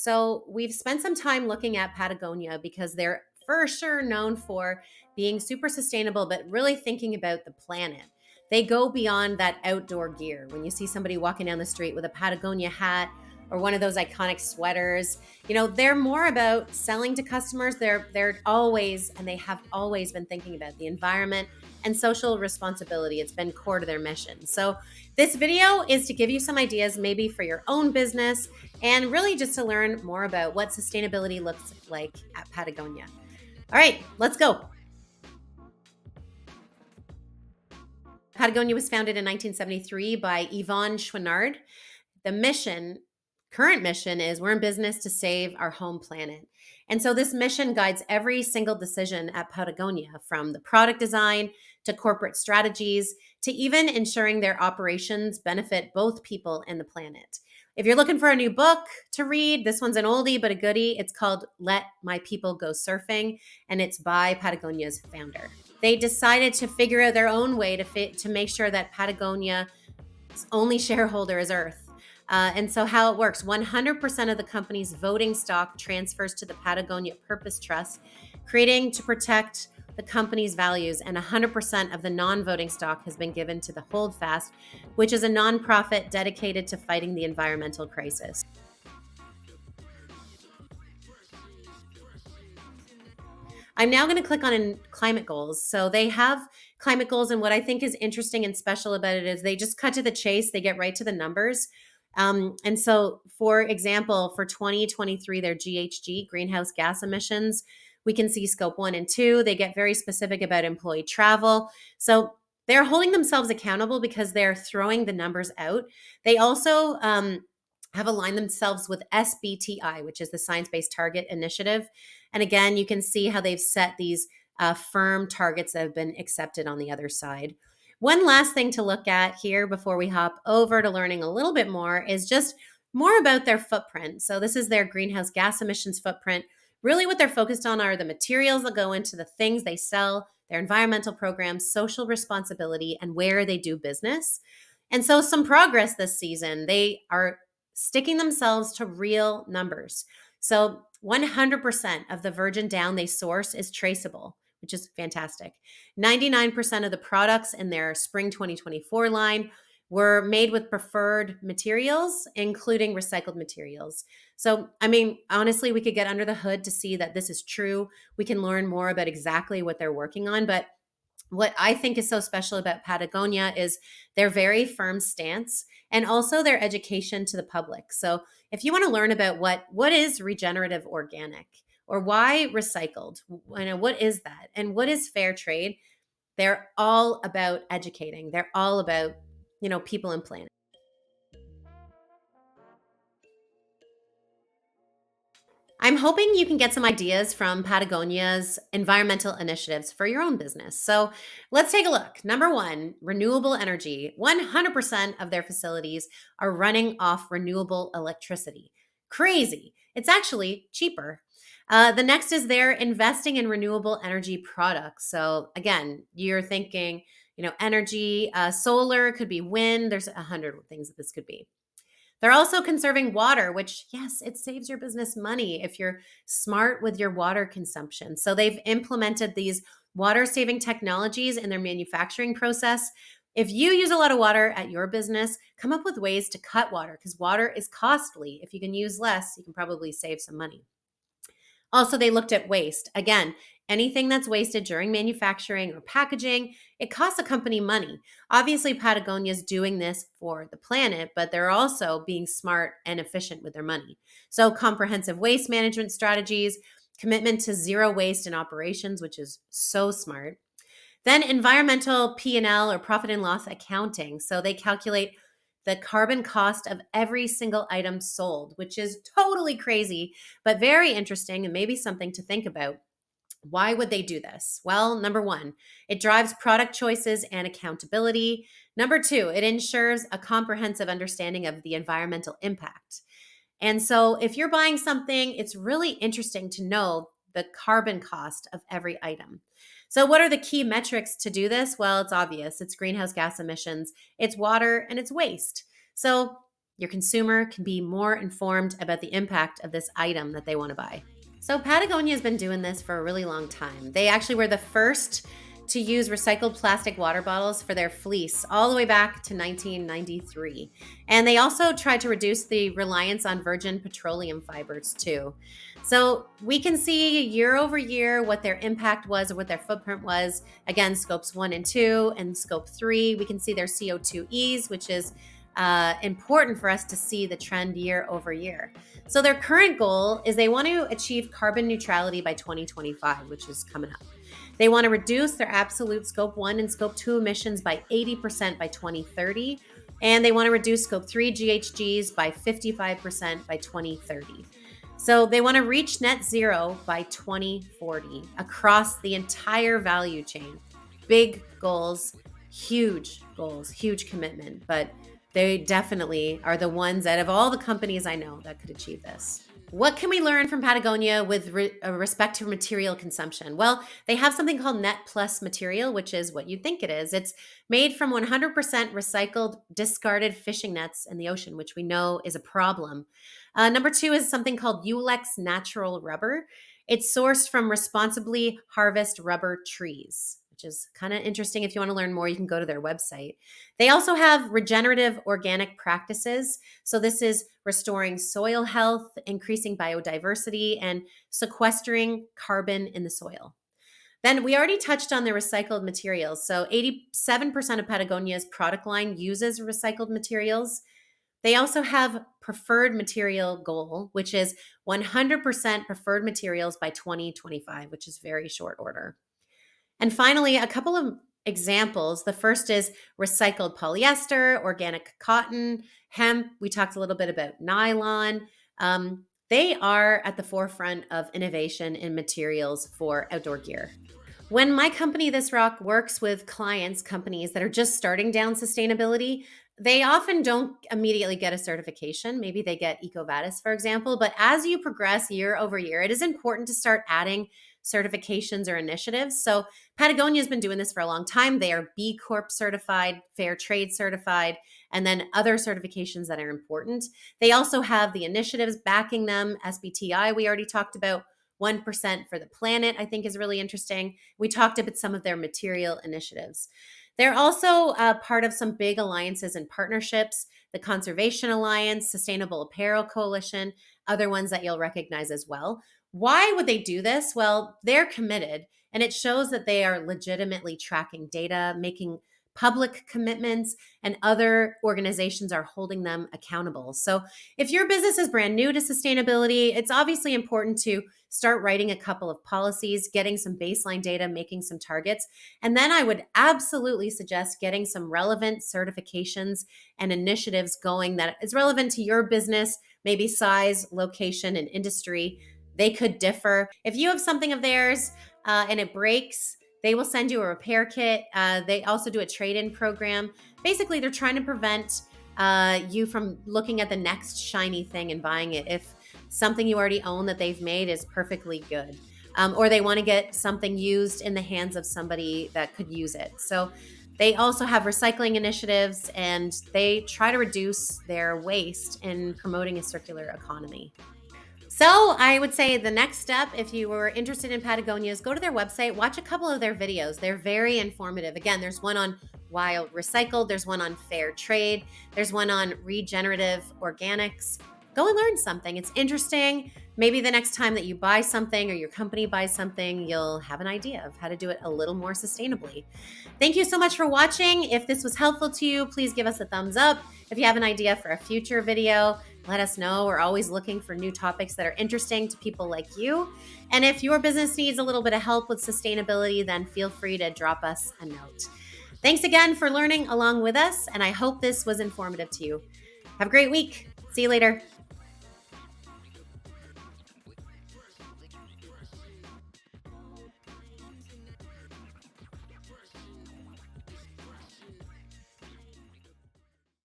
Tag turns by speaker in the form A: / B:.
A: So we've spent some time looking at Patagonia because they're for sure known for being super sustainable, but really thinking about the planet. They go beyond that outdoor gear. When you see somebody walking down the street with a Patagonia hat or one of those iconic sweaters, they're more about selling to customers. They're always, and they have always been thinking about the environment and social responsibility. It's been core to their mission. So this video is to give you some ideas maybe for your own business and really just to learn more about what sustainability looks like at Patagonia. All right, let's go. Patagonia was founded in 1973 by Yvon Chouinard. The current mission is we're in business to save our home planet. And so this mission guides every single decision at Patagonia, from the product design to corporate strategies to even ensuring their operations benefit both people and the planet. If you're looking for a new book to read, this one's an oldie but a goodie. It's called Let My People Go Surfing, and it's by Patagonia's founder. They decided to figure out their own way to make sure that Patagonia's only shareholder is Earth. And so how it works, 100% of the company's voting stock transfers to the Patagonia Purpose Trust, creating to protect the company's values, and 100% of the non-voting stock has been given to the Holdfast, which is a nonprofit dedicated to fighting the environmental crisis. I'm now going to click on climate goals. So they have climate goals, and what I think is interesting and special about it is they just cut to the chase. They get right to the numbers. And so, for example, for 2023, their GHG, greenhouse gas emissions, we can see scope 1 and 2. They get very specific about employee travel. So they're holding themselves accountable because they're throwing the numbers out. They also have aligned themselves with SBTI, which is the Science Based Target Initiative. And again, you can see how they've set these firm targets that have been accepted on the other side. One last thing to look at here before we hop over to learning a little bit more is just more about their footprint. So this is their greenhouse gas emissions footprint. Really what they're focused on are the materials that go into the things they sell, their environmental programs, social responsibility, and where they do business. And so some progress this season. They are sticking themselves to real numbers. So 100% of the virgin down they source is traceable, which is fantastic. 99% of the products in their spring 2024 line were made with preferred materials, including recycled materials. So, honestly, we could get under the hood to see that this is true. We can learn more about exactly what they're working on. But what I think is so special about Patagonia is their very firm stance and also their education to the public. So if you want to learn about what is regenerative organic or why recycled, what is that and what is fair trade, they're all about educating. They're all about, people and planet. I'm hoping you can get some ideas from Patagonia's environmental initiatives for your own business. So let's take a look. Number one, renewable energy. 100% of their facilities are running off renewable electricity. Crazy. It's actually cheaper. The next is they're investing in renewable energy products. So again, you're thinking, energy, solar, could be wind. There's 100 things that this could be. They're also conserving water, which, yes, it saves your business money if you're smart with your water consumption. So they've implemented these water saving technologies in their manufacturing process. If you use a lot of water at your business, come up with ways to cut water because water is costly. If you can use less, you can probably save some money. Also, they looked at waste. Again, anything that's wasted during manufacturing or packaging, it costs a company money. Obviously, Patagonia is doing this for the planet, but they're also being smart and efficient with their money. So, comprehensive waste management strategies, commitment to zero waste in operations, which is so smart. Then environmental P&L or profit and loss accounting. So they calculate the carbon cost of every single item sold, which is totally crazy, but very interesting and maybe something to think about. Why would they do this? Well, number one, it drives product choices and accountability. Number two, it ensures a comprehensive understanding of the environmental impact. And so if you're buying something, it's really interesting to know the carbon cost of every item. So what are the key metrics to do this? Well, it's obvious. It's greenhouse gas emissions, it's water, and it's waste. So your consumer can be more informed about the impact of this item that they want to buy. So Patagonia has been doing this for a really long time. They actually were the first to use recycled plastic water bottles for their fleece all the way back to 1993. And they also tried to reduce the reliance on virgin petroleum fibers too. So we can see year over year what their impact was or what their footprint was. Again, scopes 1 and 2 and scope 3, we can see their CO2es, which is important for us to see the trend year over year. So their current goal is they want to achieve carbon neutrality by 2025, which is coming up. They want to reduce their absolute scope 1 and scope 2 emissions by 80% by 2030. And they want to reduce scope 3 GHGs by 55% by 2030. So they want to reach net zero by 2040 across the entire value chain. Big goals, huge commitment, but they definitely are the ones out of all the companies I know that could achieve this. What can we learn from Patagonia with respect to material consumption? Well, they have something called NetPlus material, which is what you think it is. It's made from 100% recycled, discarded fishing nets in the ocean, which we know is a problem. Number 2 is something called Yulex natural rubber. It's sourced from responsibly harvested rubber trees, which is kind of interesting. If you want to learn more, you can go to their website. They also have regenerative organic practices. So this is restoring soil health, increasing biodiversity, and sequestering carbon in the soil. Then we already touched on the recycled materials. So 87% of Patagonia's product line uses recycled materials. They also have preferred material goal, which is 100% preferred materials by 2025, which is very short order. And finally, a couple of examples. The first is recycled polyester, organic cotton, hemp. We talked a little bit about nylon. They are at the forefront of innovation in materials for outdoor gear. When my company, This Rock, works with companies that are just starting down sustainability, they often don't immediately get a certification. Maybe they get EcoVadis, for example. But as you progress year over year, it is important to start adding certifications or initiatives. So Patagonia has been doing this for a long time. They are B Corp certified, Fair Trade certified, and then other certifications that are important. They also have the initiatives backing them. SBTI, we already talked about. 1% for the planet, I think, is really interesting. We talked about some of their material initiatives. They're also part of some big alliances and partnerships, the Conservation Alliance, Sustainable Apparel Coalition, other ones that you'll recognize as well. Why would they do this? Well, they're committed, and it shows that they are legitimately tracking data, making public commitments, and other organizations are holding them accountable. So if your business is brand new to sustainability, it's obviously important to start writing a couple of policies, getting some baseline data, making some targets. And then I would absolutely suggest getting some relevant certifications and initiatives going that is relevant to your business, maybe size, location, and industry. They could differ. If you have something of theirs and it breaks, they will send you a repair kit. They also do a trade-in program. Basically, they're trying to prevent you from looking at the next shiny thing and buying it if something you already own that they've made is perfectly good. Or they want to get something used in the hands of somebody that could use it. So they also have recycling initiatives, and they try to reduce their waste in promoting a circular economy. So I would say the next step, if you were interested in Patagonia, is go to their website, watch a couple of their videos. They're very informative. Again, there's one on wild recycled, there's one on fair trade, there's one on regenerative organics. Go and learn something. It's interesting. Maybe the next time that you buy something or your company buys something, you'll have an idea of how to do it a little more sustainably. Thank you so much for watching. If this was helpful to you, please give us a thumbs up. If you have an idea for a future video, let us know. We're always looking for new topics that are interesting to people like you. And if your business needs a little bit of help with sustainability, then feel free to drop us a note. Thanks again for learning along with us, and I hope this was informative to you. Have a great week. See you later.